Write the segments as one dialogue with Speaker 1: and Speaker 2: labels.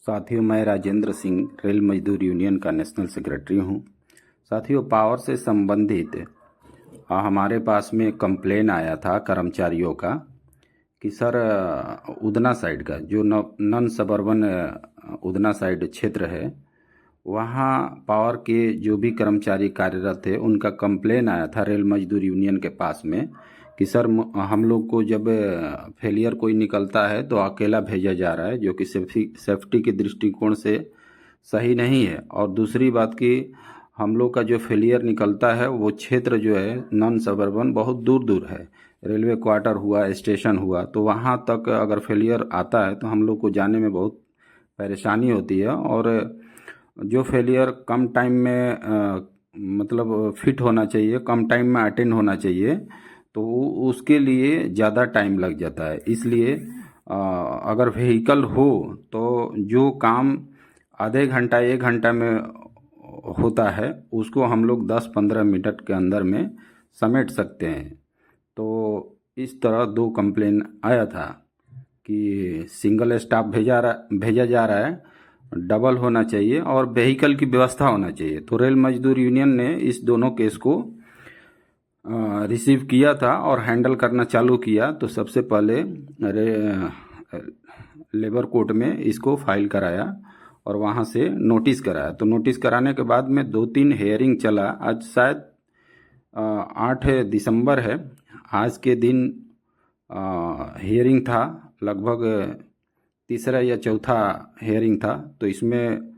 Speaker 1: साथियों, मैं राजेंद्र सिंह रेल मजदूर यूनियन का नेशनल सेक्रेटरी हूं। साथियों, पावर से संबंधित हमारे पास में कंप्लेन आया था कर्मचारियों का कि सर उधना साइड का जो नॉन सबर्बन उधना साइड क्षेत्र है, वहाँ पावर के जो भी कर्मचारी कार्यरत थे उनका कंप्लेन आया था रेल मजदूर यूनियन के पास में कि सर हम लोग को जब फेलियर कोई निकलता है तो अकेला भेजा जा रहा है, जो कि सेफ्टी के दृष्टिकोण से सही नहीं है। और दूसरी बात कि हम लोग का जो फेलियर निकलता है वो क्षेत्र जो है नॉन सबर्बन बहुत दूर दूर है, रेलवे क्वार्टर हुआ, स्टेशन हुआ, तो वहाँ तक अगर फेलियर आता है तो हम लोग को जाने में बहुत परेशानी होती है। और जो फेलियर कम टाइम में मतलब फिट होना चाहिए, कम टाइम में अटेंड होना चाहिए, तो उसके लिए ज़्यादा टाइम लग जाता है। इसलिए अगर व्हीकल हो तो जो काम आधे घंटा 1 घंटा में होता है उसको हम लोग 10-15 मिनट के अंदर में समेट सकते हैं। तो इस तरह 2 कंप्लेन आया था कि सिंगल स्टाफ भेजा जा रहा है, डबल होना चाहिए और व्हीकल की व्यवस्था होना चाहिए। तो रेल मजदूर यूनियन ने इस दोनों केस को रिसीव किया था और हैंडल करना चालू किया। तो सबसे पहले लेबर कोर्ट में इसको फाइल कराया और वहाँ से नोटिस कराया। तो नोटिस कराने के बाद में 2-3 हेयरिंग चला। आज शायद 8 दिसंबर है, आज के दिन हेयरिंग था, लगभग तीसरा या चौथा हेयरिंग था। तो इसमें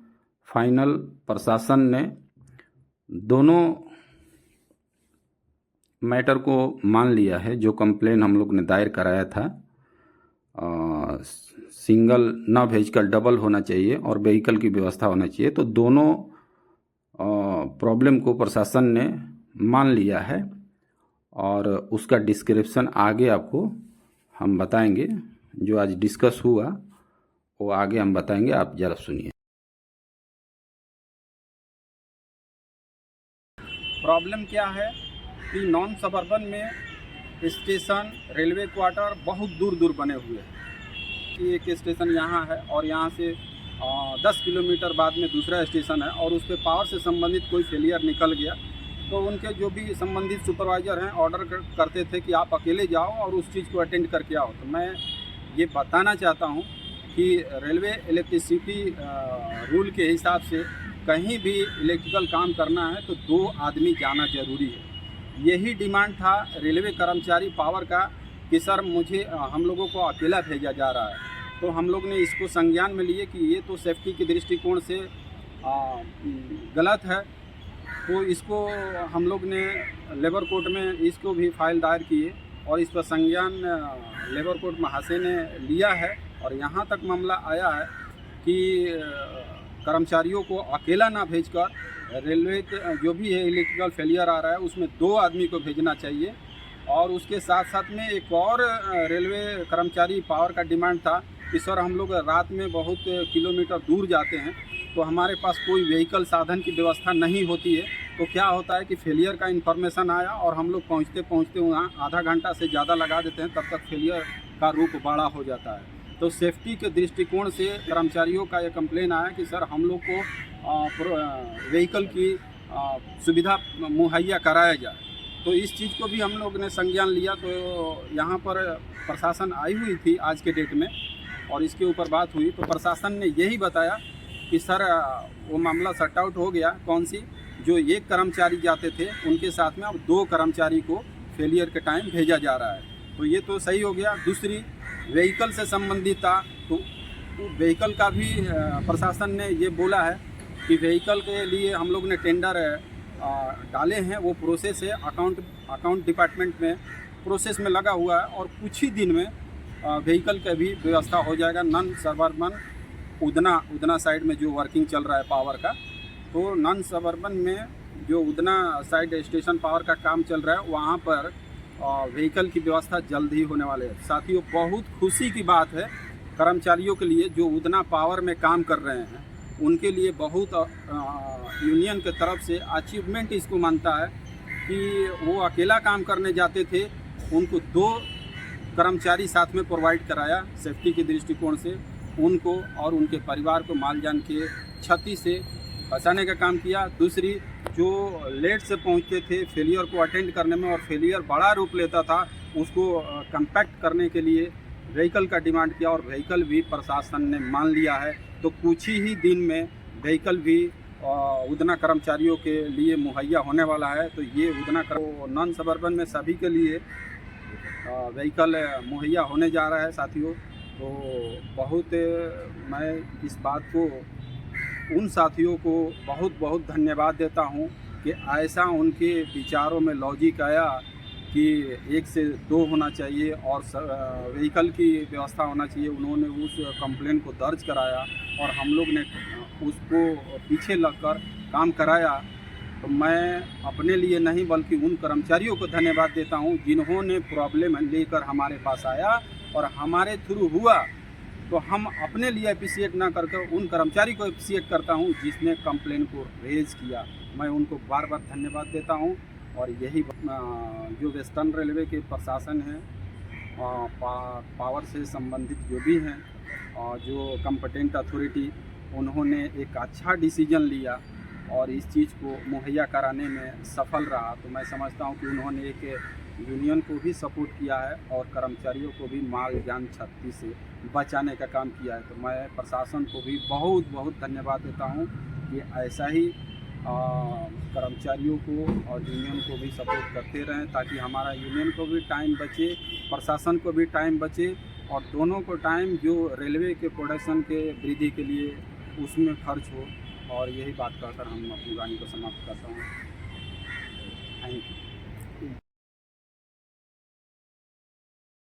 Speaker 1: फाइनल प्रशासन ने दोनों मैटर को मान लिया है। जो कंप्लेन हम लोग ने दायर कराया था, सिंगल ना भेजकर डबल होना चाहिए और व्हीकल की व्यवस्था होना चाहिए, तो दोनों प्रॉब्लम को प्रशासन ने मान लिया है और उसका डिस्क्रिप्शन आगे आपको हम बताएंगे। जो आज डिस्कस हुआ वो आगे हम बताएंगे, आप ज़रा सुनिए।
Speaker 2: प्रॉब्लम क्या है कि नॉन सबर्बन में स्टेशन, रेलवे क्वार्टर बहुत दूर दूर बने हुए हैं कि एक स्टेशन यहाँ है और यहाँ से 10 किलोमीटर बाद में दूसरा स्टेशन है, और उस पर पावर से संबंधित कोई फेलियर निकल गया तो उनके जो भी संबंधित सुपरवाइज़र हैं ऑर्डर करते थे कि आप अकेले जाओ और उस चीज़ को अटेंड करके आओ। तो मैं ये बताना चाहता हूँ कि रेलवे इलेक्ट्रिसिटी रूल के हिसाब से कहीं भी इलेक्ट्रिकल काम करना है तो 2 आदमी जाना जरूरी है। यही डिमांड था रेलवे कर्मचारी पावर का कि सर हम लोगों को अकेला भेजा जा रहा है। तो हम लोग ने इसको संज्ञान में लिए कि ये तो सेफ्टी के दृष्टिकोण से गलत है। तो इसको हम लोग ने लेबर कोर्ट में इसको भी फाइल दायर किए और इस पर संज्ञान लेबर कोर्ट महाशय ने लिया है। और यहाँ तक मामला आया है कि कर्मचारियों को अकेला ना भेजकर रेलवे के जो भी है इलेक्ट्रिकल फेलियर आ रहा है उसमें 2 आदमी को भेजना चाहिए। और उसके साथ साथ में एक और रेलवे कर्मचारी पावर का डिमांड था कि सर हम लोग रात में बहुत किलोमीटर दूर जाते हैं तो हमारे पास कोई व्हीकल साधन की व्यवस्था नहीं होती है। तो क्या होता है कि फेलियर का इन्फॉर्मेशन आया और हम लोग पहुँचते पहुँचते वहाँ आधा घंटा से ज़्यादा लगा देते हैं, तब तक फेलियर का रूप बड़ा हो जाता है। तो सेफ्टी के दृष्टिकोण से कर्मचारियों का ये कंप्लेन आया कि सर हम लोग को व्हीकल की सुविधा मुहैया कराया जाए। तो इस चीज़ को भी हम लोग ने संज्ञान लिया। तो यहाँ पर प्रशासन आई हुई थी आज के डेट में और इसके ऊपर बात हुई तो प्रशासन ने यही बताया कि सर वो मामला सॉर्ट आउट हो गया। कौन सी, जो 1 कर्मचारी जाते थे उनके साथ में अब 2 कर्मचारी को फेलियर के टाइम भेजा जा रहा है। तो ये तो सही हो गया। दूसरी व्हीकल से संबंधित था तो व्हीकल का भी प्रशासन ने ये बोला है कि व्हीकल के लिए हम लोग ने टेंडर डाले हैं, वो प्रोसेस है, अकाउंट डिपार्टमेंट में प्रोसेस में लगा हुआ है और कुछ ही दिन में व्हीकल का भी व्यवस्था हो जाएगा। नॉन सबर्बन उधना साइड में जो वर्किंग चल रहा है पावर का, तो नॉन सबर्बन में जो उधना साइड स्टेशन पावर का काम चल रहा है वहाँ पर व्हीकल की व्यवस्था जल्द ही होने वाले है। साथियों, बहुत खुशी की बात है कर्मचारियों के लिए जो उधना पावर में काम कर रहे हैं, उनके लिए बहुत यूनियन के तरफ से अचीवमेंट इसको मानता है कि वो अकेला काम करने जाते थे, उनको 2 कर्मचारी साथ में प्रोवाइड कराया सेफ्टी के दृष्टिकोण से। उनको और उनके परिवार को माल जान के क्षति से बचाने का काम किया। दूसरी, जो लेट से पहुंचते थे फेलियर को अटेंड करने में और फेलियर बड़ा रूप लेता था, उसको कंपैक्ट करने के लिए व्हीकल का डिमांड किया और व्हीकल भी प्रशासन ने मान लिया है। तो कुछ ही दिन में व्हीकल भी उदना कर्मचारियों के लिए मुहैया होने वाला है। तो ये उदना नॉन सबर्बन में सभी के लिए व्हीकल मुहैया होने जा रहा है साथियों। तो बहुत मैं इस बात को उन साथियों को बहुत बहुत धन्यवाद देता हूं कि ऐसा उनके विचारों में लॉजिक आया कि 1 से 2 होना चाहिए और व्हीकल की व्यवस्था होना चाहिए। उन्होंने उस कंप्लेन को दर्ज कराया और हम लोग ने उसको पीछे लगकर काम कराया। तो मैं अपने लिए नहीं बल्कि उन कर्मचारियों को धन्यवाद देता हूं जिन्होंने प्रॉब्लम लेकर हमारे पास आया और हमारे थ्रू हुआ। तो हम अपने लिए अप्रिशिएट ना करके उन कर्मचारी को अप्रिशिएट करता हूं जिसने कंप्लेन को रेज किया। मैं उनको बार बार धन्यवाद देता हूं। और यही जो वेस्टर्न रेलवे के प्रशासन है, पावर से संबंधित जो भी हैं और जो कंपिटेंट अथॉरिटी, उन्होंने एक अच्छा डिसीजन लिया और इस चीज़ को मुहैया कराने में सफल रहा। तो मैं समझता हूं कि उन्होंने एक यूनियन को भी सपोर्ट किया है और कर्मचारियों को भी माल जान क्षति से बचाने का काम किया है। तो मैं प्रशासन को भी बहुत बहुत धन्यवाद देता हूं कि ऐसा ही कर्मचारियों को और यूनियन को भी सपोर्ट करते रहें ताकि हमारा यूनियन को भी टाइम बचे, प्रशासन को भी टाइम बचे और दोनों को टाइम जो रेलवे के प्रोडक्शन के वृद्धि के लिए उसमें खर्च हो। और यही बात कहकर हम अपनी वाणी को समाप्त करता हूँ। Thank you.